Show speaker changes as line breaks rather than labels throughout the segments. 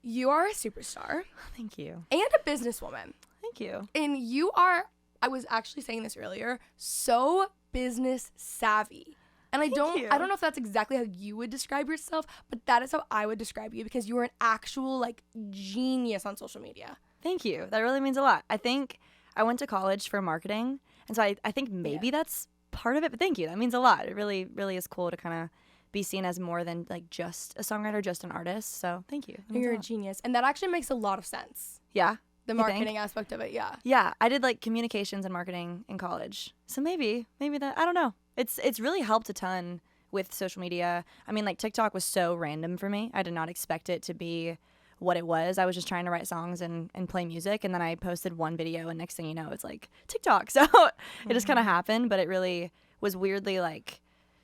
You are a superstar.
Thank you.
And a businesswoman.
Thank you.
And you are, I was actually saying this earlier, so business savvy. And I don't know if that's exactly how you would describe yourself, but that is how I would describe you, because you are an actual like genius on social media.
Thank you. That really means a lot. I think I went to college for marketing, and so I think maybe that's part of it, but thank you. That means a lot. It really, really is cool to kind of be seen as more than like just a songwriter, just an artist. So thank you.
You're a genius. And that actually makes a lot of sense.
Yeah.
The marketing aspect of it, yeah.
Yeah, I did like communications and marketing in college. So maybe that, I don't know. It's really helped a ton with social media. I mean, like TikTok was so random for me. I did not expect it to be what it was. I was just trying to write songs and play music, and then I posted one video, and next thing you know, it's like TikTok. So it just kind of happened, but it really was weirdly like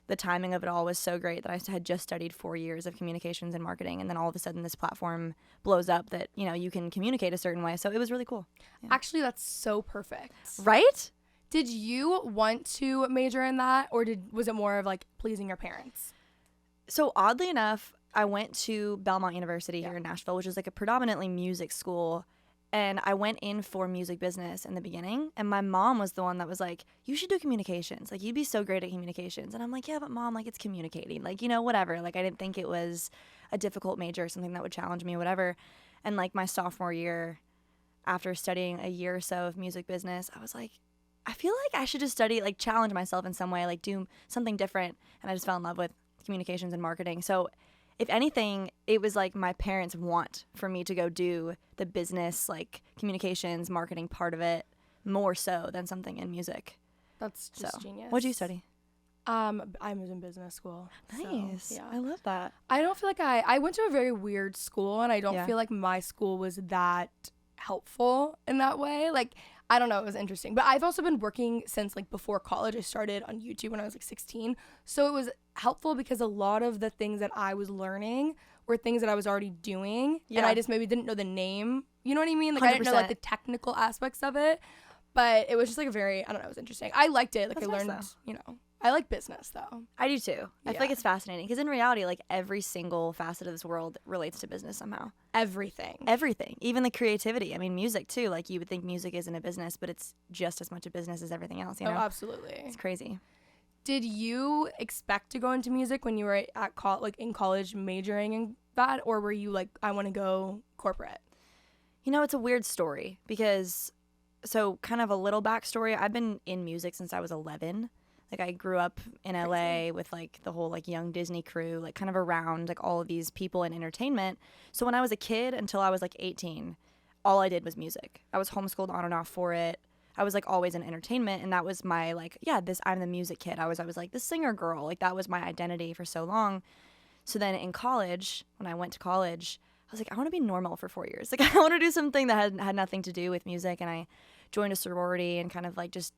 the timing of it all was so great that I had just studied 4 years of communications and marketing, and then all of a sudden this platform blows up that, you know, you can communicate a certain way. So it was really cool. Yeah.
Actually, that's so perfect.
Right?
Did you want to major in that, or was it more of like pleasing your parents?
So oddly enough, I went to Belmont University here in Nashville, which is like a predominantly music school. And I went in for music business in the beginning. And my mom was the one that was like, you should do communications. Like, you'd be so great at communications. And I'm like, yeah, but mom, like, it's communicating. Like, you know, whatever. Like, I didn't think it was a difficult major or something that would challenge me, whatever. And like my sophomore year, after studying a year or so of music business, I was like, I feel like I should just study, like, challenge myself in some way, like, do something different. And I just fell in love with communications and marketing. So if anything, it was like my parents' want for me to go do the business, like communications, marketing part of it more so than something in music.
That's just genius.
What'd you study?
I was in business school.
Nice.
So, yeah.
I love that.
I don't feel like I went to a very weird school, and I don't feel like my school was that helpful in that way. Like, I don't know, it was interesting. But I've also been working since like before college. I started on YouTube when I was like 16. So it was helpful because a lot of the things that I was learning were things that I was already doing. Yeah. And I just maybe didn't know the name. You know what I mean? Like 100%. I didn't know like the technical aspects of it. But it was just like a very, I don't know, it was interesting. I liked it. Like I learned, you know. I like business though. I
do too. I feel like it's fascinating because in reality, like every single facet of this world relates to business somehow.
Everything.
Even the creativity. I mean, music too. Like you would think music isn't a business, but it's just as much a business as everything else, you know?
Oh, absolutely.
It's crazy.
Did you expect to go into music when you were at in college majoring in that, or were you like, I want to go corporate?
You know, it's a weird story because, so kind of a little backstory. I've been in music since I was 11. Like I grew up in LA with like the whole like young Disney crew, like kind of around like all of these people in entertainment. So when I was a kid until I was like 18, all I did was music. I was homeschooled on and off for it. I was like always in entertainment, and that was my like, I'm the music kid. I was like the singer girl. Like that was my identity for so long. So then in college, when I went to college, I was like, I want to be normal for 4 years. Like I want to do something that had nothing to do with music. And I joined a sorority and kind of like just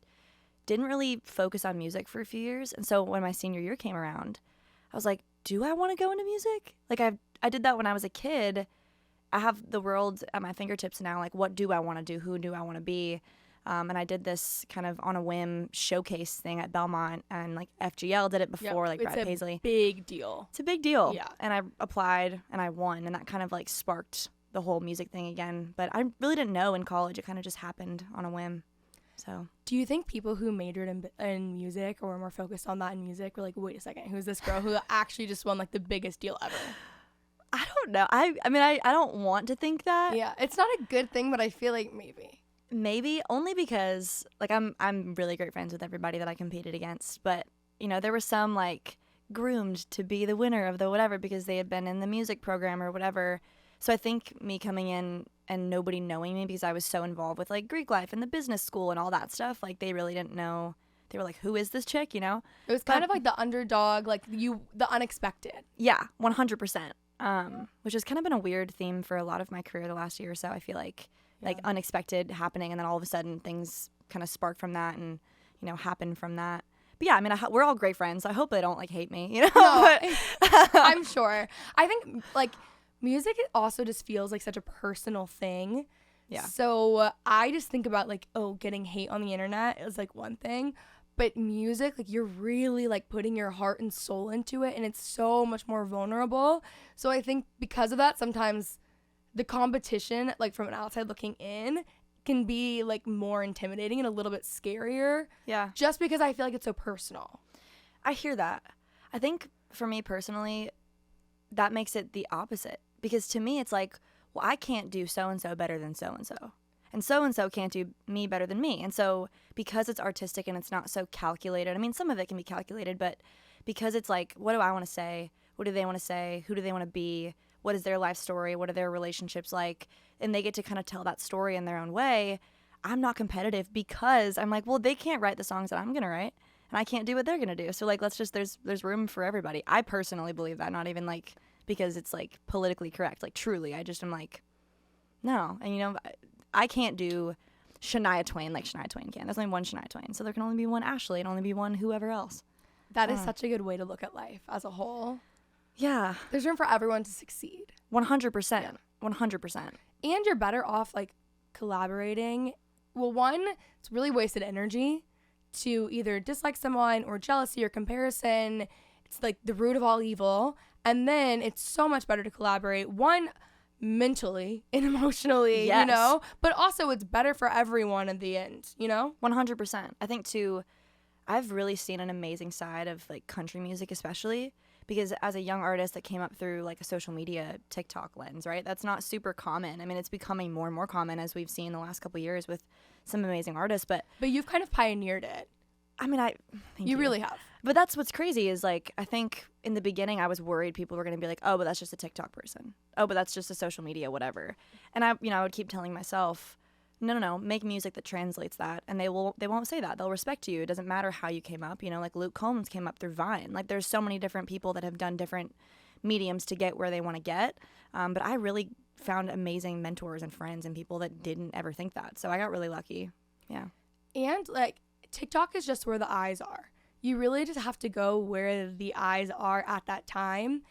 didn't really focus on music for a few years. And so when my senior year came around, I was like, do I want to go into music? Like I did that when I was a kid. I have the world at my fingertips now. Like, what do I want to do? Who do I want to be? And I did this kind of on a whim showcase thing at Belmont, and like FGL did it before, like Brad Paisley.
It's a big deal.
It's a big deal.
Yeah.
And I applied and I won, and that kind of like sparked the whole music thing again. But I really didn't know in college. It kind of just happened on a whim. So,
do you think people who majored in music or were more focused on that in music were like, wait a second, who's this girl who actually just won like the biggest deal ever?
I don't know. I mean, I don't want to think that.
Yeah, it's not a good thing, but I feel like
maybe only because like I'm really great friends with everybody that I competed against, but you know, there were some like groomed to be the winner of the whatever because they had been in the music program or whatever. So I think me coming in and nobody knowing me because I was so involved with like Greek life and the business school and all that stuff, like they really didn't know. They were like, who is this chick, you know?
It was kind of like the underdog, like the unexpected.
Yeah, 100%. Which has kind of been a weird theme for a lot of my career the last year or so. I feel like unexpected happening, and then all of a sudden things kind of spark from that and, you know, happen from that. But yeah, I mean, we're all great friends, so I hope they don't like hate me, you know?
No, I'm sure. I think like music also just feels like such a personal thing.
Yeah.
So I just think about like, getting hate on the internet is like one thing, but music, like you're really like putting your heart and soul into it, and it's so much more vulnerable. So I think because of that, sometimes the competition, like from an outside looking in, can be like more intimidating and a little bit scarier.
Yeah.
Just because I feel like it's so personal.
I hear that. I think for me personally, that makes it the opposite. Because to me, it's like, well, I can't do so-and-so better than so-and-so. And so-and-so can't do me better than me. And so because it's artistic and it's not so calculated, I mean, some of it can be calculated, but because it's like, what do I want to say? What do they want to say? Who do they want to be? What is their life story? What are their relationships like? And they get to kind of tell that story in their own way. I'm not competitive because I'm like, well, they can't write the songs that I'm going to write. And I can't do what they're going to do. So, like, let's just, there's room for everybody. I personally believe that, not even, like, because it's, like, politically correct. Like, truly, I just am like, no. And, you know, I can't do Shania Twain like Shania Twain can. There's only one Shania Twain. So there can only be one Ashley and only be one whoever else.
That is such a good way to look at life as a whole.
Yeah.
There's room for everyone to succeed.
100%.
Yeah.
100%.
And you're better off, like, collaborating. Well, one, it's really wasted energy to either dislike someone or jealousy or comparison. It's, like, the root of all evil. And then it's so much better to collaborate. One, mentally and emotionally,
Yes.
you know? But also it's better for everyone in the end, you know?
100%. I think, too, I've really seen an amazing side of, like, country music especially. Because as a young artist that came up through, like, a social media TikTok lens, right? That's not super common. I mean, it's becoming more and more common as we've seen the last couple of years with some amazing artists. But
you've kind of pioneered it.
I mean, thank you.
You really have.
But that's what's crazy is, like, I think in the beginning I was worried people were going to be like, oh, but that's just a TikTok person. Oh, but that's just a social media, whatever. And I would keep telling myself, no, make music that translates that. And they won't say that. They'll respect you. It doesn't matter how you came up. You know, like Luke Combs came up through Vine. Like, there's so many different people that have done different mediums to get where they want to get. But I really found amazing mentors and friends and people that didn't ever think that. So I got really lucky. Yeah.
And, like, TikTok is just where the eyes are. You really just have to go where the eyes are at that time.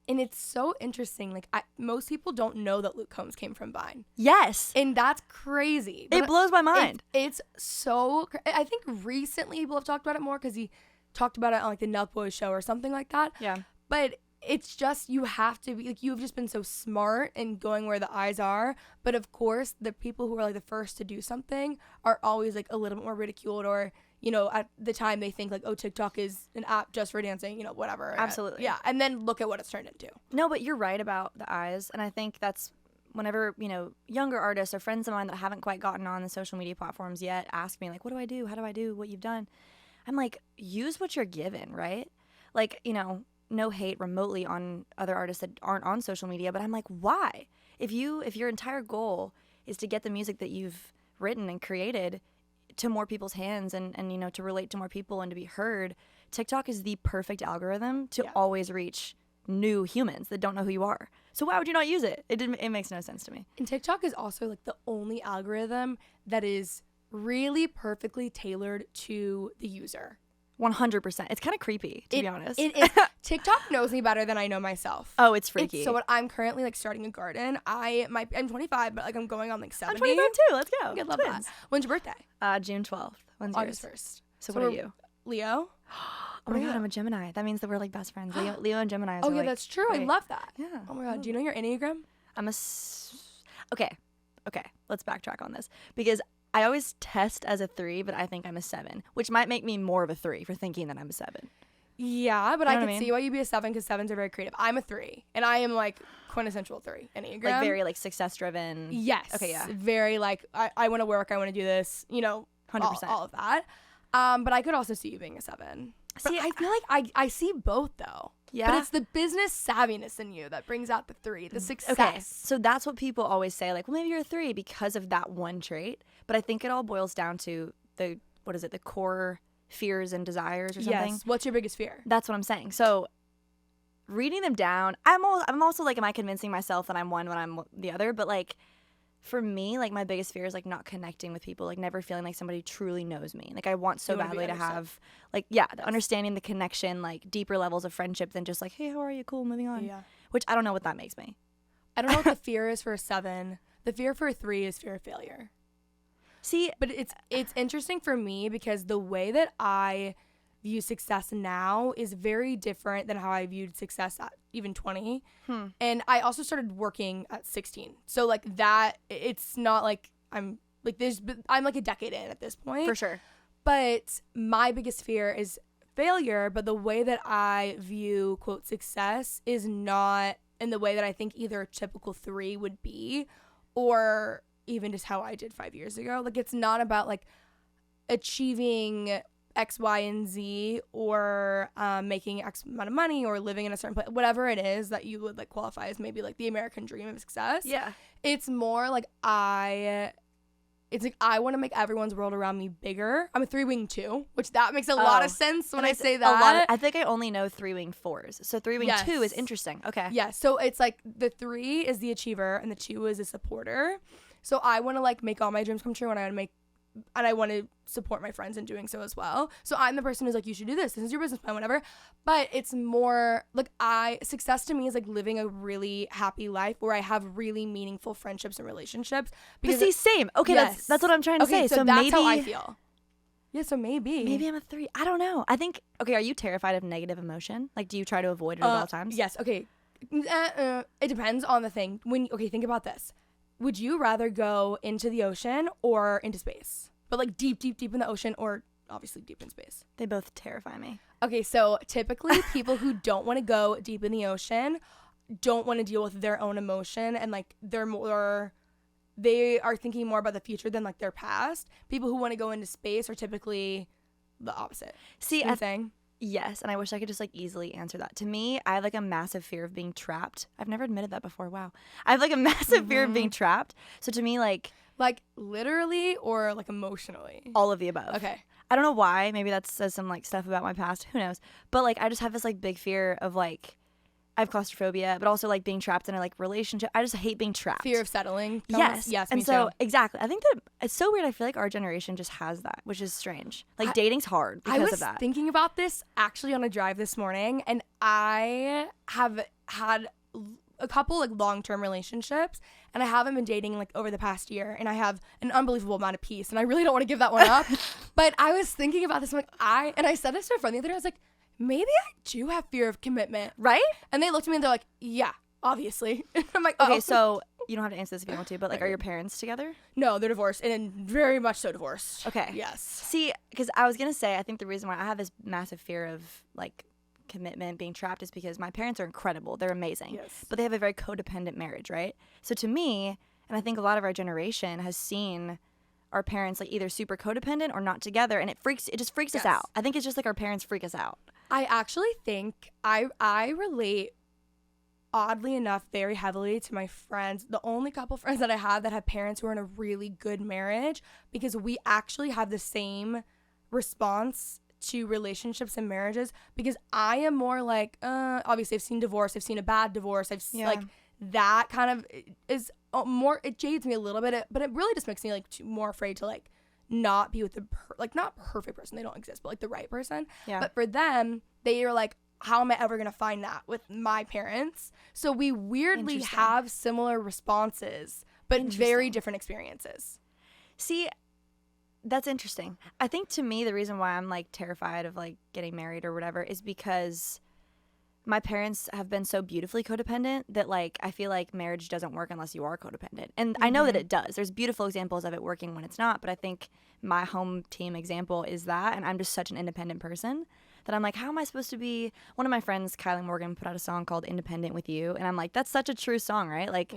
And it's so interesting. Like, most people don't know that Luke Combs came from Vine.
Yes.
And that's crazy.
It blows my mind.
It's so I think recently people have talked about it more because he talked about it on, like, the Nelk Boys show or something like that.
Yeah.
But it's just, you have to be, like, you've just been so smart in going where the eyes are. But, of course, the people who are, like, the first to do something are always, like, a little bit more ridiculed, or, you know, at the time they think, like, oh, TikTok is an app just for dancing, you know, whatever.
Absolutely.
Yeah. And then look at what it's turned into.
No, but you're right about the eyes. And I think that's whenever, you know, younger artists or friends of mine that haven't quite gotten on the social media platforms yet ask me, like, what do I do? How do I do what you've done? I'm like, use what you're given, right? Like, you know, no hate remotely on other artists that aren't on social media, but I'm like, why? If your entire goal is to get the music that you've written and created to more people's hands and you know, to relate to more people and to be heard, TikTok is the perfect algorithm to always reach new humans that don't know who you are. So why would you not use it? It makes no sense to me.
And TikTok is also, like, the only algorithm that is really perfectly tailored to the user.
100%. It's kind of creepy, to be honest.
TikTok knows me better than I know myself.
Oh, it's freaky.
So when I'm currently, like, starting a garden, I'm 25, but, like, I'm going on, like, 70.
I'm 25 too. Let's go.
I love
Twins.
that. When's your birthday?
June 12th. When's
August
yours?
1st.
So what are you?
Leo.
Oh my God, I'm a Gemini. That means that we're, like, best friends. Leo and Gemini.
Oh, yeah, that's true.
Right.
I love that.
Yeah.
Oh my God. Do you know your Enneagram?
Okay. Let's backtrack on this because I always test as a 3, but I think I'm a 7, which might make me more of a 3 for thinking that I'm a 7.
Yeah, but
You know
I
what
can
I mean?
see why you'd be a 7 because 7s are very creative. I'm a 3, and I am, like, quintessential 3 Enneagram.
Like, very, like, success driven.
Yes.
Okay, yeah.
Very, like, I want to work, I want to do this, you know,
100%.
all of that. But I could also see you being a 7.
See,
I feel like I see both, though.
Yeah.
But it's the business savviness in you that brings out the 3, the success.
Okay, so that's what people always say, like, well, maybe you're a 3 because of that one trait. But I think it all boils down to the core fears and desires or something.
Yes. What's your biggest fear?
That's what I'm saying. So reading them down, I'm also like, am I convincing myself that I'm one when I'm the other? But, like, for me, like, my biggest fear is, like, not connecting with people, like, never feeling like somebody truly knows me. Like, I want so badly to have, like, the understanding, the connection, like, deeper levels of friendship than just, like, hey, how are you? Cool, moving on.
Yeah.
Which I don't know what that makes me.
I don't know what the fear is for a 7. The fear for a 3 is fear of failure.
See,
but it's interesting for me because the way that I view success now is very different than how I viewed success at even 20. And I also started working at 16. So like that, it's not like I'm like I'm like a decade in at this point.
For sure.
But my biggest fear is failure, but the way that I view quote success is not in the way that I think either a typical 3 would be, or even just how I did 5 years ago. Like it's not about like achieving X, Y, and Z, or making X amount of money, or living in a certain place, whatever it is that you would like qualify as maybe like the American dream of success.
Yeah.
It's more like I want to make everyone's world around me bigger. I'm a 3-wing 2, which that makes a lot of sense when I say that.
I think I only know 3-wing 4s. So 3-wing 2 is interesting. Okay.
Yeah. So it's like the 3 is the achiever and the 2 is a supporter. So I want to like make all my dreams come true, and I want to support my friends in doing so as well. So I'm the person who's like, you should do this. This is your business plan, whatever. But it's more like success to me is like living a really happy life where I have really meaningful friendships and relationships.
But see, same. Okay, yes. that's what I'm trying to say.
So that's how I feel. Yeah, so maybe.
Maybe I'm a 3. I don't know. I think, okay, are you terrified of negative emotion? Like, do you try to avoid it at all times?
Yes, okay. It depends on the thing. Think about this. Would you rather go into the ocean or into space? But like deep, deep, deep in the ocean, or obviously deep in space?
They both terrify me.
Okay, so typically people who don't want to go deep in the ocean don't want to deal with their own emotion, and like they are thinking more about the future than like their past. People who want to go into space are typically the opposite.
See, yes, and I wish I could just like easily answer that. To me, I have like a massive fear of being trapped. I've never admitted that before. Wow. I have like a massive fear of being trapped. So to me, like
literally or like emotionally?
All of the above.
Okay.
I don't know why. Maybe that says some like stuff about my past. Who knows? But like I just have this like big fear of like, I have claustrophobia, but also like being trapped in a like relationship. I just hate being trapped.
Fear of settling.
Yes.
Yes.
And
me
so
too.
exactly. I think that it's so weird. I feel like our generation just has that, which is strange. Like dating's hard because of that.
I was thinking about this actually on a drive this morning, and I have had a couple like long-term relationships, and I haven't been dating like over the past year, and I have an unbelievable amount of peace, and I really don't want to give that one up. But I was thinking about this, I'm like, I said this to a friend the other day. I was like, maybe I do have fear of commitment,
right?
And they looked at me and they're like, yeah, obviously. I'm like,
okay, so you don't have to answer this if you want to, but like, are your parents together?
No, they're divorced, and very much so divorced.
Okay.
Yes.
See, because I was gonna say, I think the reason why I have this massive fear of like commitment, being trapped, is because my parents are incredible. They're amazing.
Yes.
But they have a very codependent marriage, right? So to me, and I think a lot of our generation has seen our parents like either super codependent or not together, and it just freaks us out. I think it's just like our parents freak us out.
I actually think I relate, oddly enough, very heavily to my friends, the only couple friends that I have that have parents who are in a really good marriage, because we actually have the same response to relationships and marriages, because I am more like, obviously I've seen divorce, I've seen a bad divorce, I've like that kind of is more, it jades me a little bit, but it really just makes me like more afraid to like not be with the not perfect person, they don't exist, but like the right person.
Yeah.
But for them, they are like, how am I ever gonna find that with my parents? So we weirdly have similar responses, but very different experiences.
See, that's interesting. I think to me, the reason why I'm like terrified of like getting married or whatever is because my parents have been so beautifully codependent that like I feel like marriage doesn't work unless you are codependent. And I know that it does. There's beautiful examples of it working when it's not, but I think my home team example is that, and I'm just such an independent person that I'm like, how am I supposed to be? One of my friends, Kylie Morgan, put out a song called Independent with You, and I'm like, that's such a true song, right? Like,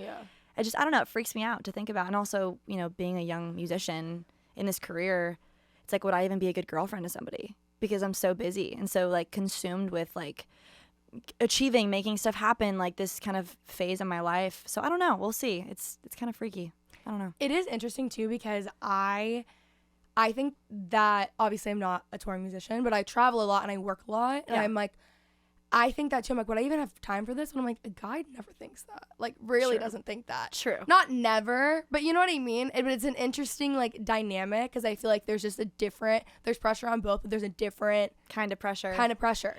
I don't know, it freaks me out to think about. And also, you know, being a young musician in this career, it's like, would I even be a good girlfriend to somebody? Because I'm so busy and so like consumed with like achieving, making stuff happen, like this kind of phase in my life. So I don't know. We'll see. It's kind of freaky. I don't know.
It is interesting too, because I think that obviously I'm not a touring musician, but I travel a lot and I work a lot, and I'm like, I think that too. I'm like, would I even have time for this? And I'm like, a guy never thinks that. Like, really doesn't think that.
True.
Not never, but you know what I mean? But it's an interesting, like, dynamic, because I feel like there's just there's pressure on both, but there's a different
kind of pressure.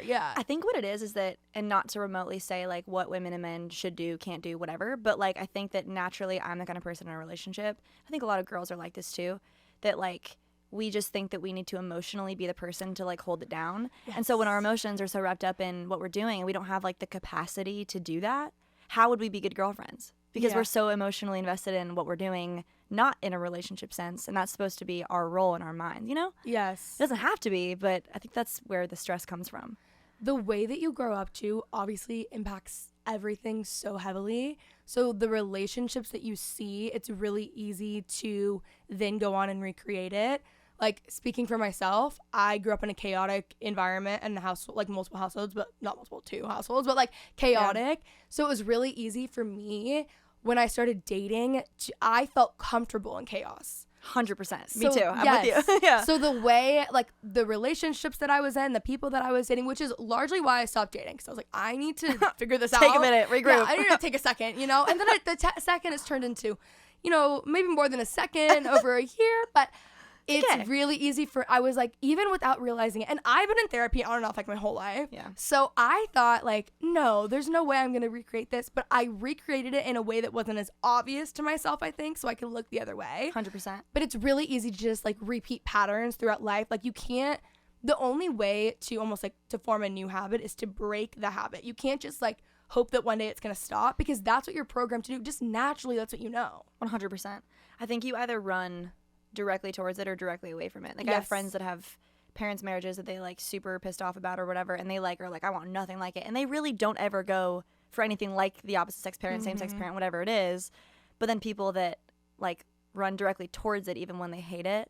Yeah.
I think what it is that, and not to remotely say, like, what women and men should do, can't do, whatever, but, like, I think that naturally I'm the kind of person in a relationship. I think a lot of girls are like this, too, that, like, we just think that we need to emotionally be the person to like hold it down.
Yes.
And so when our emotions are so wrapped up in what we're doing and we don't have like the capacity to do that, how would we be good girlfriends? Because we're so emotionally invested in what we're doing, not in a relationship sense. And that's supposed to be our role in our minds, you know?
Yes.
It doesn't have to be, but I think that's where the stress comes from.
The way that you grow up too obviously impacts everything so heavily. So the relationships that you see, it's really easy to then go on and recreate it. Like, speaking for myself, I grew up in a chaotic environment and a house, like multiple households, but not multiple, 2 households, but like chaotic. Yeah. So it was really easy for me when I started dating, I felt comfortable in chaos.
100%. Me too. I'm with you. Yeah.
So the way, like, the relationships that I was in, the people that I was dating, which is largely why I stopped dating, because I was like, I need to figure this out.
Take a minute, regroup.
Yeah, I need to take a second, you know? And then second has turned into, you know, maybe more than a second over a year, but it's really easy I was like, even without realizing it, and I've been in therapy on and off like my whole life.
Yeah.
So I thought like, no, there's no way I'm going to recreate this, but I recreated it in a way that wasn't as obvious to myself, I think, so I could look the other way.
100%.
But it's really easy to just like repeat patterns throughout life. Like, you can't, the only way to almost like to form a new habit is to break the habit. You can't just like hope that one day it's going to stop, because that's what you're programmed to do. Just naturally, that's what you know.
100%. I think you either run directly towards it or directly away from it. Like,
yes.
I have friends that have parents' marriages that they like super pissed off about or whatever, and they like are like, I want nothing like it, and they really don't ever go for anything like the opposite sex parent, same sex parent, whatever it is. But then people that like run directly towards it even when they hate it,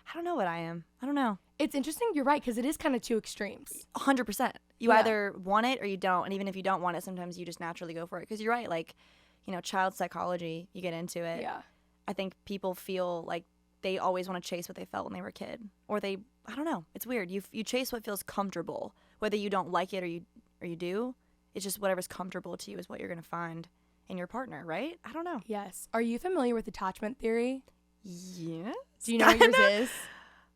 I don't know what I am. I don't know.
It's interesting. You're right, because it is kind of 2 extremes.
100%. You either want it or you don't, and even if you don't want it, sometimes you just naturally go for it. Because you're right, like, you know, child psychology, you get into it.
Yeah.
I think people feel like they always want to chase what they felt when they were a kid, or I don't know. It's weird. You chase what feels comfortable, whether you don't like it or you do. It's just whatever's comfortable to you is what you're going to find in your partner, right? I don't know.
Yes. Are you familiar with attachment theory?
Yes.
Do you know what yours is?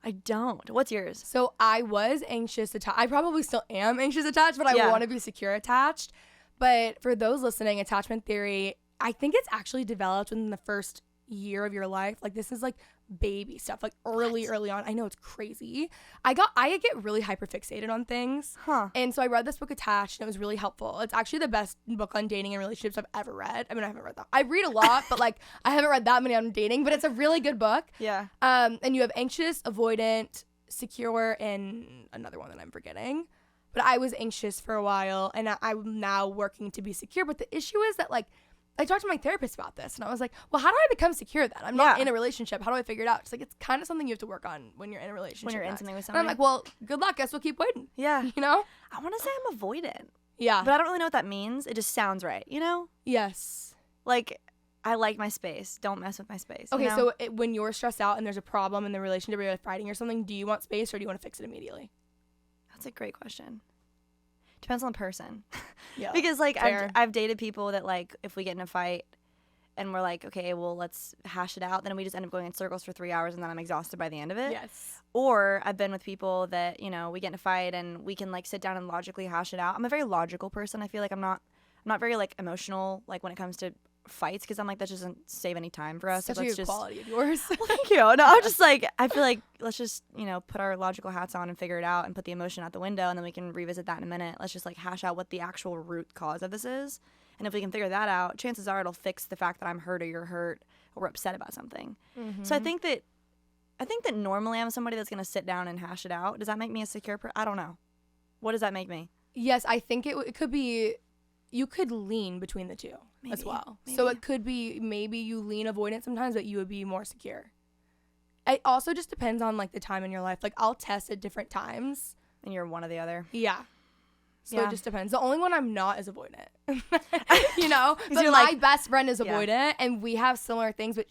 I don't. What's yours?
So I was anxious attached. I probably still am anxious attached, but I want to be secure attached. But for those listening, attachment theory, I think it's actually developed within the first year of your life. Like, this is like baby stuff, like early on. I know, it's crazy. I get really hyper fixated on things. And so I read this book, Attached, and it was really helpful. It's actually the best book on dating and relationships I've ever read. I mean, I haven't read that. I read a lot, but like I haven't read that many on dating, but it's a really good book.
Yeah.
And you have anxious, avoidant, secure, and another one that I'm forgetting. But I was anxious for a while, and I'm now working to be secure. But the issue is that, like, I talked to my therapist about this, and I was like, well, how do I become secure then? I'm not in a relationship. How do I figure it out? She's like, it's kind of something you have to work on when you're in a relationship.
When you're in something with
And
somebody.
I'm like, well, good luck. Guess we'll keep waiting.
Yeah.
You know?
I want to say I'm avoidant.
Yeah.
But I don't really know what that means. It just sounds right, you know?
Yes.
Like, I like my space. Don't mess with my space.
Okay,
you know?
so when you're stressed out and there's a problem in the relationship or you're fighting or something, do you want space or do you want to fix it immediately?
That's a great question. Depends on the person.
Yeah.
Because, like, I've dated people that, like, if we get in a fight, and we're like, okay, well, let's hash it out. Then we just end up going in circles for 3 hours, and then I'm exhausted by the end of it.
Yes.
Or I've been with people that, you know, we get in a fight, and we can, like, sit down and logically hash it out. I'm a very logical person. I feel like I'm not very, like, emotional, like, when it comes to fights, because I'm like, that doesn't save any time for us.
Such
so
a
let's
good
just
quality of yours.
Well, thank you. No, I'm just like, I feel like let's just, you know, put our logical hats on and figure it out and put the emotion out the window, and then we can revisit that in a minute. Let's just, like, hash out what the actual root cause of this is. And if we can figure that out, chances are it'll fix the fact that I'm hurt or you're hurt or we're upset about something. Mm-hmm. So I think that normally I'm somebody that's going to sit down and hash it out. Does that make me a secure person? I don't know. What does that make me?
Yes, I think it could be, you could lean between the two as well. Maybe. So it could be maybe you lean avoidant sometimes, but you would be more secure. It also just depends on, like, the time in your life. Like, I'll test at different times.
And you're one or the other.
Yeah. So it just depends. The only one I'm not is avoidant. You know? But my
like,
best friend is avoidant, and we have similar things, but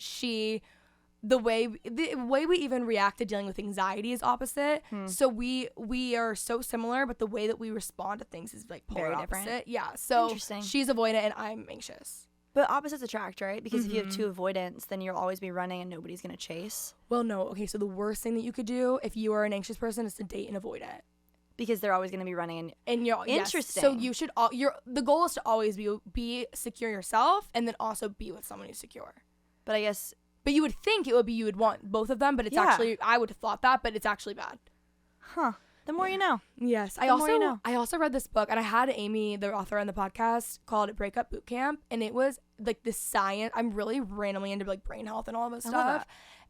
the way we even react to dealing with anxiety is opposite. So we are so similar, but the way that we respond to things is, like, polar opposite. Different. Yeah. So she's avoidant and I'm anxious.
But opposites attract, right? Because if you have 2 avoidants, then you'll always be running and nobody's going to chase.
Well, no. Okay, so the worst thing that you could do if you are an anxious person is to date an avoidant.
Because they're always going to be running.
And you're
interesting.
Yes. So you should the goal is to always be secure yourself, and then also be with someone who's secure.
But I guess
But you would think it would be you would want both of them, but it's actually, I would have thought that, but it's actually bad.
Huh. The more you know.
Yes. I also read this book, and I had Amy, the author, on the podcast, called Breakup Boot Camp, and it was like the science. I'm really randomly into like brain health and all of this stuff.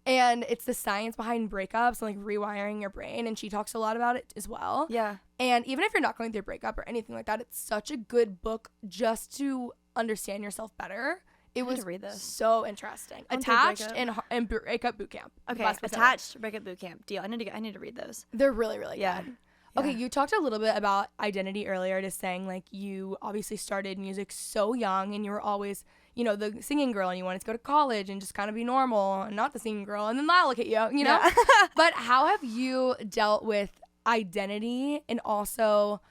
And it's the science behind breakups and like rewiring your brain. And she talks a lot about it as well.
Yeah.
And even if you're not going through a breakup or anything like that, it's such a good book just to understand yourself better. It was
read this.
So interesting. Attached and Breakup Boot Camp.
Okay, Attached, Breakup Boot Camp. Deal. I need to read those.
They're really, really
good.
Okay, you talked a little bit about identity earlier, just saying like you obviously started music so young and you were always, you know, the singing girl and you wanted to go to college and just kind of be normal and not the singing girl, and then now look at you, you know? Yeah. But how have you dealt with identity and also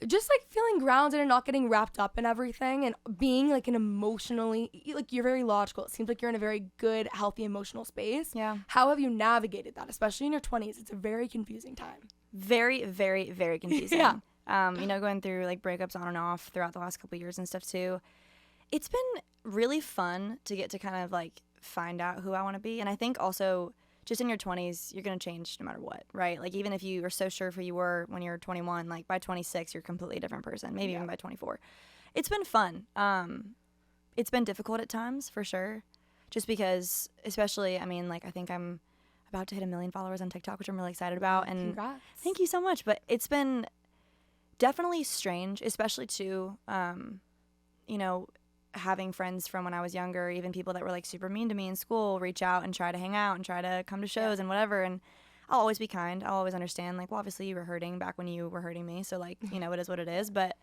just like feeling grounded and not getting wrapped up in everything and being like an emotionally, like you're very logical. It seems like you're in a very good, healthy emotional space.
Yeah.
How have you navigated that, especially in your 20s? It's a very confusing time.
Very, very, very confusing.
Yeah.
You know, going through like breakups on and off throughout the last couple of years and stuff too. It's been really fun to get to kind of like find out who I want to be. And I think also just in your 20s, you're going to change no matter what, right? Like even if you are so sure of who you were when you were 21, like by 26, you're a completely different person, maybe even by 24. It's been fun. It's been difficult at times for sure. Just because, especially, I mean, like I think I'm about to hit 1 million followers on TikTok, which I'm really excited about. And
congrats.
Thank you so much. But it's been definitely strange, especially too, you know, having friends from when I was younger, even people that were like super mean to me in school, reach out and try to hang out and try to come to shows and whatever. And I'll always be kind. I'll always understand, like, well, obviously you were hurting back when you were hurting me. So like, you know, it is what it is. But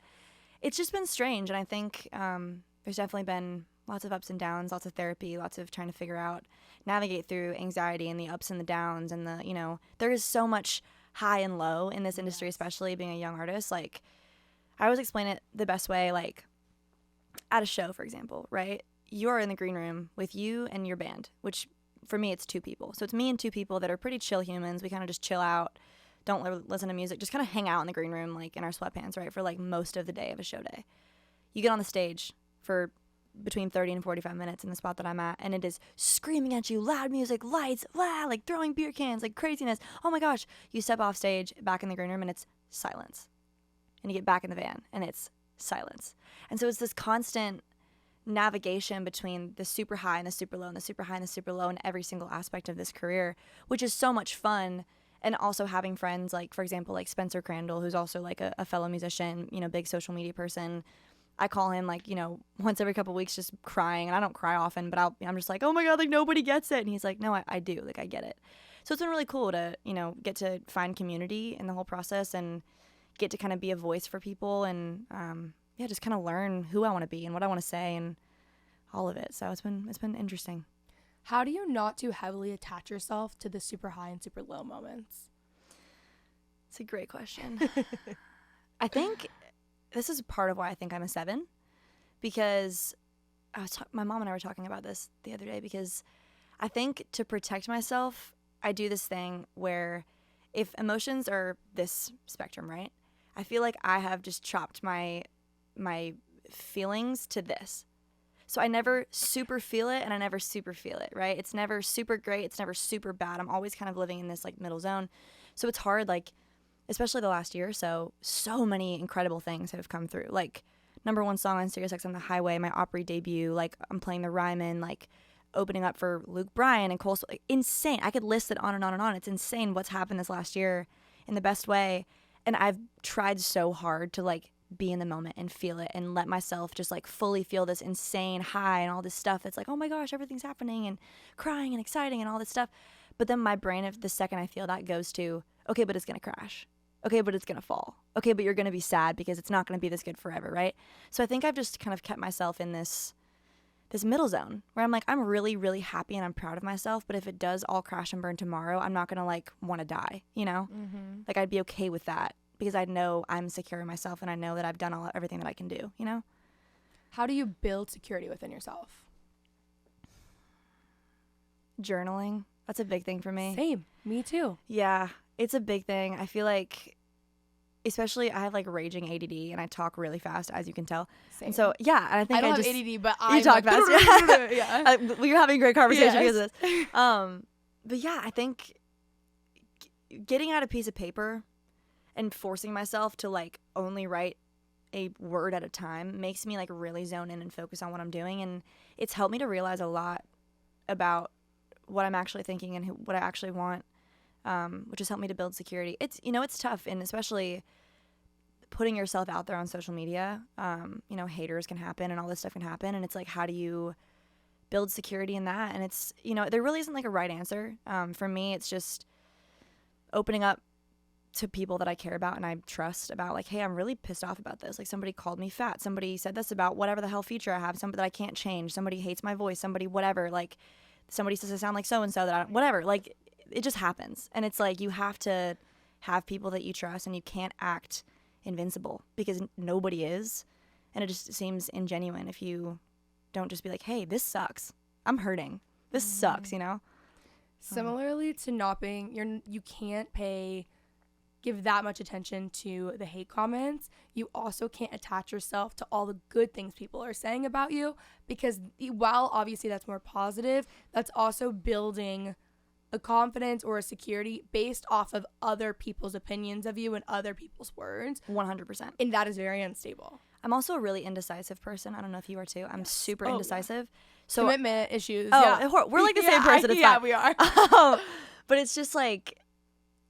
it's just been strange. And I think there's definitely been lots of ups and downs, lots of therapy, lots of trying to figure out, navigate through anxiety and the ups and the downs and the, you know, there is so much high and low in this industry, especially being a young artist. Like I always explain it the best way, like at a show, for example, right? You're in the green room with you and your band, which for me, it's 2 people. So it's me and 2 people that are pretty chill humans. We kind of just chill out, don't listen to music, just kind of hang out in the green room, like in our sweatpants, right? For like most of the day of a show day. You get on the stage for between 30 and 45 minutes in the spot that I'm at, and it is screaming at you, loud music, lights, like throwing beer cans, like craziness. Oh my gosh. You step off stage, back in the green room, and it's silence. And you get back in the van, and it's silence. And so it's this constant navigation between the super high and the super low and the super high and the super low in every single aspect of this career, which is so much fun. And also having friends like, for example, like Spencer Crandall, who's also like a fellow musician, you know, big social media person. I call him like, you know, once every couple of weeks just crying. And I don't cry often, but I'm just like, oh my God, like nobody gets it. And he's like, no, I do. Like I get it. So it's been really cool to, you know, get to find community in the whole process and get to kind of be a voice for people and, yeah, just kind of learn who I want to be and what I want to say and all of it. So it's been interesting.
How do you not too heavily attach yourself to the super high and super low moments?
It's a great question. I think this is part of why I think I'm a 7, because my mom and I were talking about this the other day, because I think to protect myself, I do this thing where if emotions are this spectrum, right? I feel like I have just chopped my feelings to this. So I never super feel it and I never super feel it, right? It's never super great. It's never super bad. I'm always kind of living in this like middle zone. So it's hard, like, especially the last year or so many incredible things have come through. Like #1 song on SiriusXM on the Highway, my Opry debut, like I'm playing the Ryman, like opening up for Luke Bryan and Cole. Like, insane. I could list it on and on and on. It's insane what's happened this last year in the best way. And I've tried so hard to like be in the moment and feel it and let myself just like fully feel this insane high and all this stuff that's like, oh my gosh, everything's happening and crying and exciting and all this stuff. But then my brain, if the second I feel that, goes to, okay, but it's going to crash. Okay, but it's going to fall. Okay, but you're going to be sad because it's not going to be this good forever, right? So I think I've just kind of kept myself in this middle zone where I'm like, I'm really, really happy and I'm proud of myself. But if it does all crash and burn tomorrow, I'm not going to like want to die, you know? Mm-hmm. Like I'd be okay with that because I know I'm secure in myself and I know that I've done everything that I can do, you know?
How do you build security within yourself?
Journaling. That's a big thing for me.
Same. Me too.
Yeah, it's a big thing. I feel like especially I have like raging ADD and I talk really fast, as you can tell.
Same.
And so, yeah, and I think
I don't
just,
have ADD, but I
talk fast.
yeah.
We're having a great conversation
Yes.
because of this. But yeah, I think getting out a piece of paper and forcing myself to like only write a word at a time makes me like really zone in and focus on what I'm doing, and it's helped me to realize a lot about what I'm actually thinking and what I actually want, which has helped me to build security. It's it's tough, and especially putting yourself out there on social media. Haters can happen and all this stuff can happen, and it's like, how do you build security in that? And it's there really isn't like a right answer. For me, it's just opening up to people that I care about and I trust about, like, hey, I'm really pissed off about this. Like, somebody called me fat. Somebody said this about whatever the hell feature I have. Somebody that I can't change. Somebody hates my voice. Somebody whatever. Like, somebody says I sound like so-and-so that I don't, whatever. Like, it just happens. And it's like, you have to have people that you trust, and you can't act invincible because nobody is. And it just seems ingenuine if you don't just be like, hey, this sucks. I'm hurting. This sucks,
Similarly to not being, you can't give that much attention to the hate comments. You also can't attach yourself to all the good things people are saying about you, because while obviously that's more positive, that's also building a confidence or a security based off of other people's opinions of you and other people's words.
100%.
And that is very unstable.
I'm also a really indecisive person. I don't know if you are too. I'm super indecisive. So
commitment issues.
We're like the same person. It's fine.
We are.
But it's just like,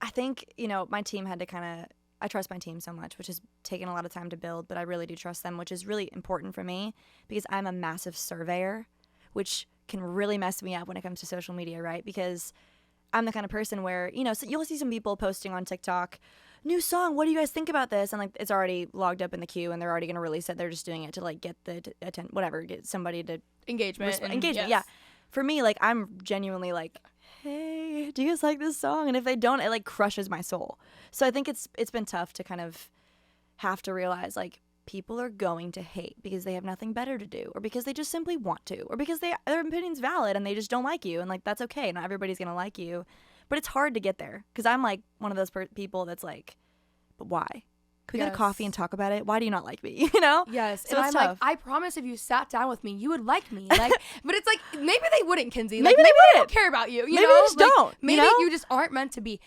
I think, my team had to I trust my team so much, which has taken a lot of time to build, but I really do trust them, which is really important for me because I'm a massive surveyor, which can really mess me up when it comes to social media, right? Because I'm the kind of person where, so you'll see some people posting on TikTok, new song, what do you guys think about this? And like, it's already logged up in the queue and they're already going to release it. They're just doing it to like get the get somebody to
engagement.
Engagement, yeah. For me, like, I'm genuinely like, hey, do you guys like this song? And if they don't, it like crushes my soul. So I think it's been tough to kind of have to realize, like, people are going to hate because they have nothing better to do, or because they just simply want to, or because their opinion's valid and they just don't like you, and like, that's okay. Not everybody's gonna like you, but it's hard to get there because I'm like one of those people that's like, but why? Could we get a coffee and talk about it? Why do you not like me?
Yes.
So
and
it's
I'm
tough.
like, I promise if you sat down with me, you would like me. Like, but it's like, maybe they wouldn't, Kenzie.
Maybe
Like, maybe
they
they don't
wouldn't.
care about you.
Maybe they just don't.
Maybe you just aren't meant to be.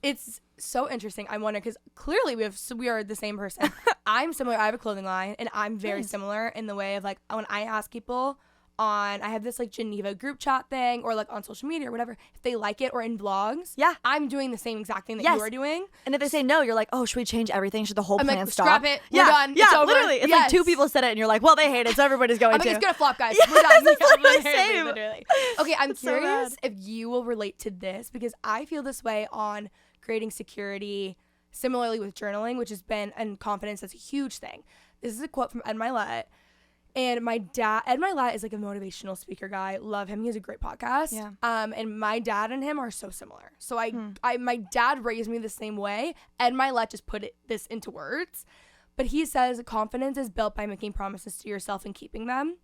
It's so interesting. I wonder, because clearly we are the same person. I'm similar. I have a clothing line, and I'm very similar in the way of like, when I ask people I have this like Geneva group chat thing, or like on social media or whatever, if they like it, or in vlogs, I'm doing the same exact thing that you are doing.
And if they say no, you're like, oh, should we change everything? Should the whole plan stop?
Scrap it. We're done.
Yeah,
it's over.
Literally. It's like two people said it and you're like, well, they hate it, so everybody's going to.
It's gonna flop, guys. We're done.
Same.
Literally. Okay, I'm curious if you will relate to this, because I feel this way on creating security, similarly with journaling, which has been, and confidence, that's a huge thing. This is a quote from Ed Milet. And my dad, Ed Milet, is like a motivational speaker guy. Love him. He has a great podcast.
Yeah.
And my dad and him are so similar. So my dad raised me the same way. Ed Milet just put this into words. But he says confidence is built by making promises to yourself and keeping them.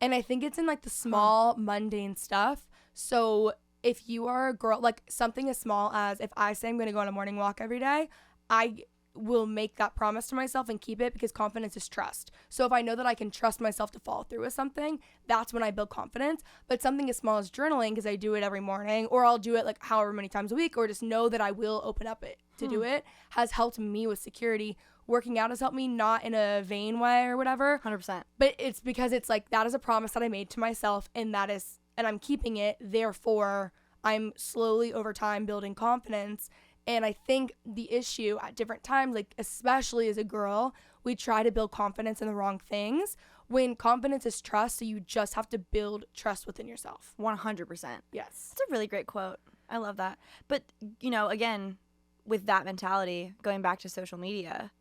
And I think it's in like the small, mundane stuff. So if you are a girl, like something as small as, if I say I'm going to go on a morning walk every day, I will make that promise to myself and keep it, because confidence is trust. So if I know that I can trust myself to follow through with something, that's when I build confidence. But something as small as journaling, because I do it every morning, or I'll do it like however many times a week, or just know that I will open up it to do it, has helped me with security. Working out has helped me, not in a vain way or whatever.
100%.
But it's because it's like, that is a promise that I made to myself, and I'm keeping it. Therefore, I'm slowly over time building confidence. And I think the issue at different times, like especially as a girl, we try to build confidence in the wrong things, when confidence is trust. So you just have to build trust within yourself.
100%.
Yes.
That's a really great quote. I love that. But, again, with that mentality, going back to social media,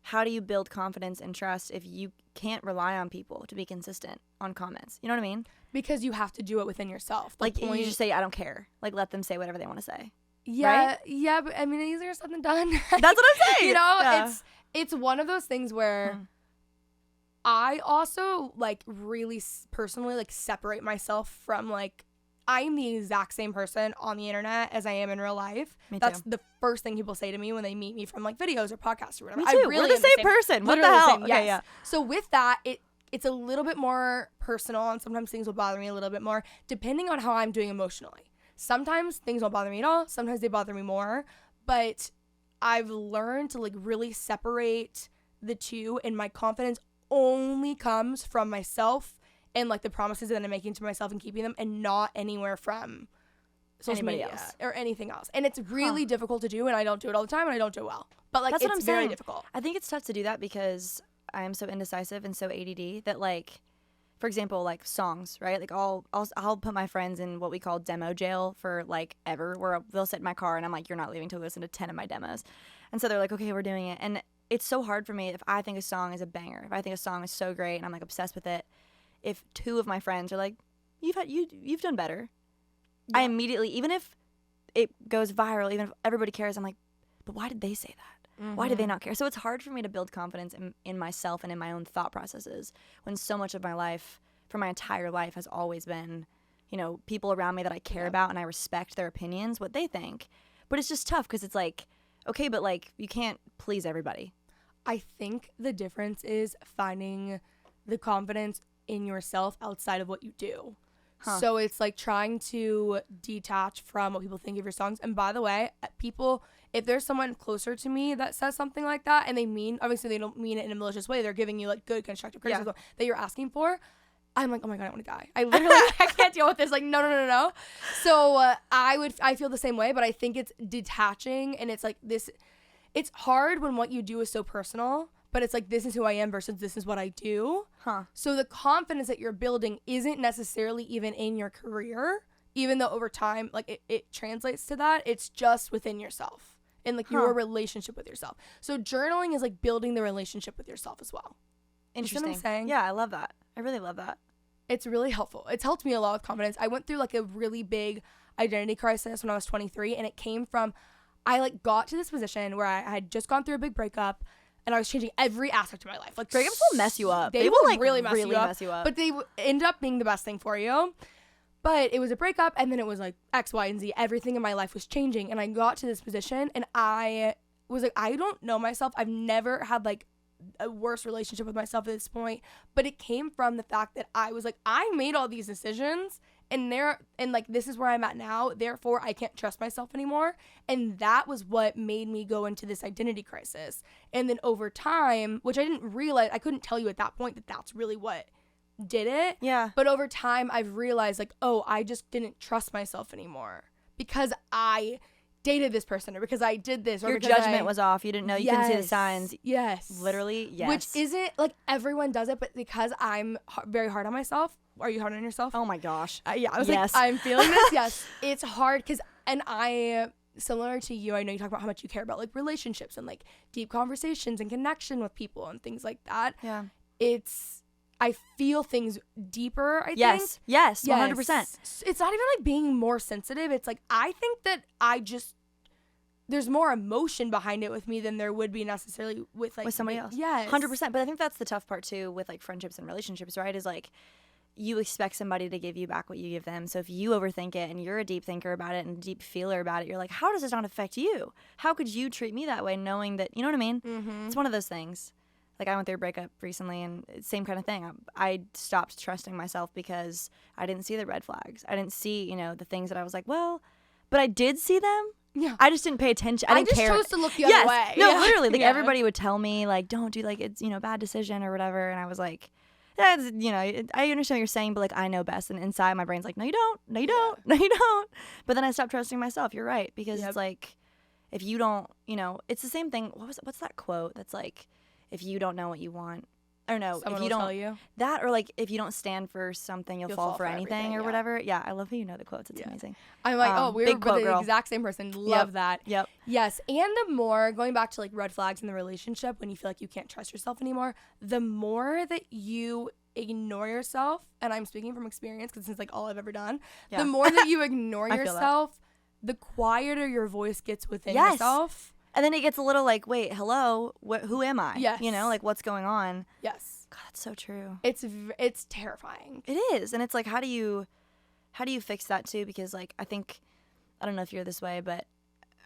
how do you build confidence and trust if you can't rely on people to be consistent on comments? You know what I mean?
Because you have to do it within yourself.
Like, you just say, I don't care. Like, let them say whatever they want to say.
Yeah,
right?
yeah, but I mean, easier said than done.
That's what I'm saying.
It's one of those things where I also like really personally like separate myself from like I'm the exact same person on the internet as I am in real life.
Me too.
That's the first thing people say to me when they meet me from like videos or podcasts or whatever.
Me too.
I really
We're the same person. What the hell?
Okay, yeah. So with that, it's a little bit more personal, and sometimes things will bother me a little bit more depending on how I'm doing emotionally. Sometimes things don't bother me at all. Sometimes they bother me more. But I've learned to like really separate the two, and my confidence only comes from myself and like the promises that I'm making to myself and keeping them, and not anywhere from social media else or anything else. And it's really difficult to do, and I don't do it all the time, and I don't do it well. But like, it's very difficult.
I think it's tough to do that because I am so indecisive and so ADD that, like, for example, like songs, right? Like I'll put my friends in what we call demo jail for like ever, where they'll sit in my car and I'm like, you're not leaving till we listen to 10 of my demos. And so they're like, okay, we're doing it. And it's so hard for me if I think a song is a banger, if I think a song is so great and I'm like obsessed with it, if two of my friends are like, you've done better. Yeah. I immediately, even if it goes viral, even if everybody cares, I'm like, but why did they say that? Why did they not care? So it's hard for me to build confidence in myself and in my own thought processes when so much of my life, for my entire life, has always been, you know, people around me that I care about and I respect their opinions, what they think. But it's just tough because it's like, okay, but like you can't please everybody.
I think the difference is finding the confidence in yourself outside of what you do. So it's like trying to detach from what people think of your songs. And by the way, people, if there's someone closer to me that says something like that, and obviously they don't mean it in a malicious way, they're giving you like good constructive criticism that you're asking for, I'm like, oh my God, I want to die. I literally, I can't deal with this. Like, no. So I feel the same way, but I think it's detaching, and it's like this, it's hard when what you do is so personal, but it's like, this is who I am versus this is what I do. So the confidence that you're building isn't necessarily even in your career, even though over time, like it translates to that. It's just within yourself and like your relationship with yourself. So journaling is like building the relationship with yourself as well.
Interesting.
You know what I'm saying?
Yeah, I love that. I really love that.
It's really helpful. It's helped me a lot with confidence. I went through like a really big identity crisis when I was 23, and it came from, I like got to this position where I had just gone through a big breakup, and I was changing every aspect of my life. Like,
breakups will mess you up.
They will like really mess you up. But they end up being the best thing for you. But it was a breakup, and then it was like X, Y, and Z. Everything in my life was changing, and I got to this position, and I was like, I don't know myself. I've never had like a worse relationship with myself at this point, but it came from the fact that I was like, I made all these decisions, and like this is where I'm at now, therefore I can't trust myself anymore. And that was what made me go into this identity crisis. And then over time, which I didn't realize, I couldn't tell you at that point that that's really what did it.
Yeah.
But over time I've realized like, oh, I just didn't trust myself anymore because I dated this person, or because I did this, or
your judgment was off. You didn't know. You couldn't see the signs.
Yes.
Literally, yes.
Which isn't like everyone does it, but because I'm very hard on myself. Are you hard on yourself?
Oh my gosh.
Yeah, I was like, I'm feeling this. Yes, it's hard because, and I, similar to you, I know you talk about how much you care about like relationships and like deep conversations and connection with people and things like that.
Yeah.
I feel things deeper, I think.
Yes, 100%.
It's not even like being more sensitive. It's like, I think that there's more emotion behind it with me than there would be necessarily with like
with somebody else.
Yes.
100%. But I think that's the tough part too with like friendships and relationships, right? Is like you expect somebody to give you back what you give them. So if you overthink it and you're a deep thinker about it and a deep feeler about it, you're like, how does this not affect you? How could you treat me that way knowing that, you know what I mean? Mm-hmm. It's one of those things. Like I went through a breakup recently and same kind of thing. I stopped trusting myself because I didn't see the red flags. I didn't see, you know, the things that I was like, well, but I did see them.
Yeah.
I just didn't pay attention. I didn't care.
I just chose to look the other way.
No, literally. Like everybody would tell me like, don't do like, it's, you know, bad decision or whatever. And I was like, yeah, you know, I understand what you're saying, but like I know best. And inside my brain's like, no, you don't. No, you don't. No, you don't. But then I stopped trusting myself. You're right. Because it's like, if you don't, you know, it's the same thing. What's that quote that's like, if you don't know what you want, or no,
someone
if you don't
tell you
that, or like if you don't stand for something, you'll fall for anything or whatever. Yeah, I love how you know the quotes. It's amazing.
I'm like, we're the exact same person. Love that.
Yep.
Yes, and the more, going back to like red flags in the relationship, when you feel like you can't trust yourself anymore, the more that you ignore yourself, and I'm speaking from experience because this is like all I've ever done, the more that you ignore yourself, the quieter your voice gets within yourself.
And then it gets a little like, wait, hello, who am I?
Yes.
You know, like what's going on?
Yes.
God, that's so true.
It's terrifying.
It is. And it's like, how do you how do you fix that too? Because like, I don't know if you're this way, but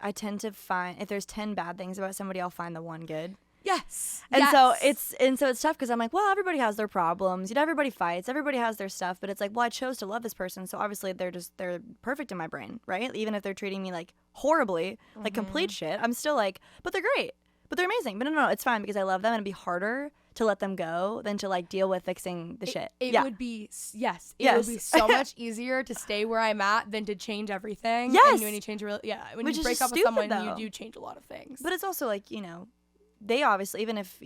I tend to find if there's 10 bad things about somebody, I'll find the one good.
Yes.
And so it's tough because I'm like, well, everybody has their problems. Everybody fights. Everybody has their stuff. But it's like, well, I chose to love this person. So obviously they're perfect in my brain, right? Even if they're treating me like horribly, like complete shit, I'm still like, but they're great. But they're amazing. But no, it's fine because I love them, and it'd be harder to let them go than to like deal with fixing the shit.
It would be, it would be so much easier to stay where I'm at than to change everything.
Yes.
And when you change, when you break up with someone, you do change a lot of things.
But it's also like, they obviously, even if,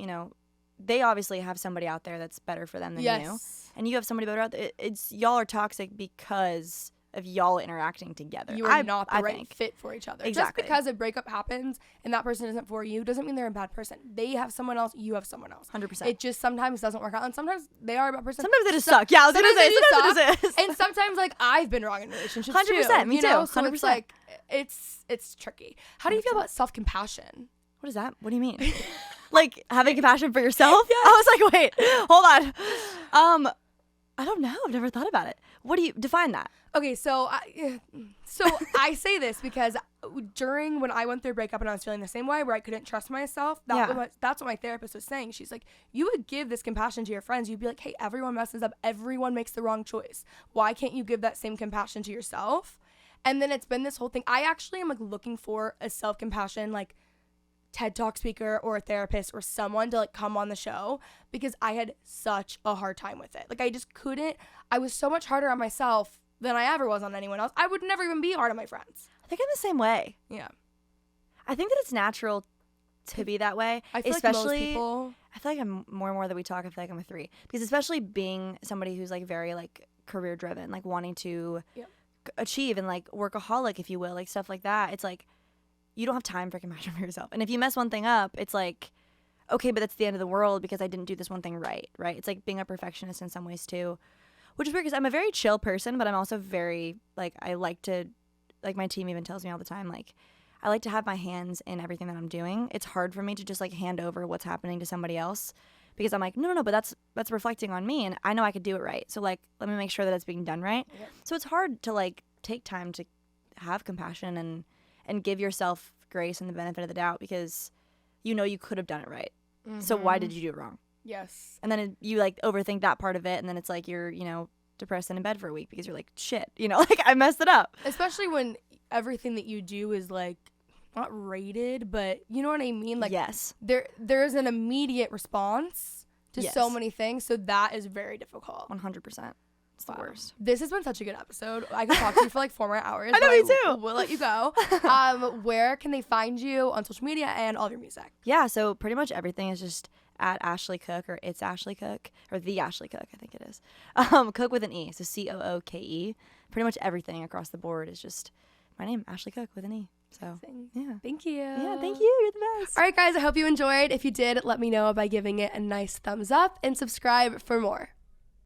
they obviously have somebody out there that's better for them than you. And you have somebody better out there. It's y'all are toxic because of y'all interacting together.
You are not the right fit for each other.
Exactly.
Just because a breakup happens and that person isn't for you doesn't mean they're a bad person. They have someone else, you have someone else.
100%.
It just sometimes doesn't work out, and sometimes they are a bad person.
Sometimes they just suck. Yeah, I was going to say, sometimes
they just suck. And sometimes, like, I've been wrong in relationships
100%,
too.
me too. 100%.
So it's like, it's tricky. How do you feel about self-compassion?
What is that? What do you mean? Like having compassion for yourself? Yes. I was like, wait, hold on. I don't know. I've never thought about it. What do you define that?
Okay, so I say this because during when I went through a breakup and I was feeling the same way where I couldn't trust myself, that's what my therapist was saying. She's like, you would give this compassion to your friends. You'd be like, hey, everyone messes up. Everyone makes the wrong choice. Why can't you give that same compassion to yourself? And then it's been this whole thing. I actually am like looking for a self-compassion like TED Talk speaker or a therapist or someone to like come on the show because I had such a hard time with it. Like I just couldn't. I was so much harder on myself than I ever was on anyone else. I would never even be hard on my friends.
I think I'm the same way.
Yeah.
I think that it's natural to be that way.
I feel especially, like most people.
I feel like I'm more and more that we talk, I feel like I'm a 3. Because especially being somebody who's like very like career driven, like wanting to achieve and like workaholic, if you will, like stuff like that. It's like, you don't have time for compassion for yourself. And if you mess one thing up, it's like, okay, but that's the end of the world because I didn't do this one thing right? It's like being a perfectionist in some ways too, which is weird because I'm a very chill person, but I'm also very, like, I like to, like my team even tells me all the time, like, I like to have my hands in everything that I'm doing. It's hard for me to just like hand over what's happening to somebody else because I'm like, no, but that's reflecting on me and I know I could do it right. So like, let me make sure that it's being done right. Yep. So it's hard to like take time to have compassion and give yourself grace and the benefit of the doubt because you could have done it right. Mm-hmm. So why did you do it wrong?
Yes.
And then you like overthink that part of it and then it's like you're, depressed and in bed for a week because you're like, shit, like I messed it up.
Especially when everything that you do is like not rated, but you know what I mean? Like
yes.
There's an immediate response to so many things. So that is very difficult.
100%. It's the worst.
This has been such a good episode. I could talk to you for like 4 more hours.
I know, me too.
We'll let you go. Where can they find you on social media and all of your music?
Yeah, so pretty much everything is just at Ashley Cooke or It's Ashley Cooke or The Ashley Cooke, I think it is. Cooke with an E, so COOKE. Pretty much everything across the board is just my name, Ashley Cooke with an E. So, yeah.
Thank you.
Yeah, thank you. You're the best.
All right, guys, I hope you enjoyed. If you did, let me know by giving it a nice thumbs up and subscribe for more.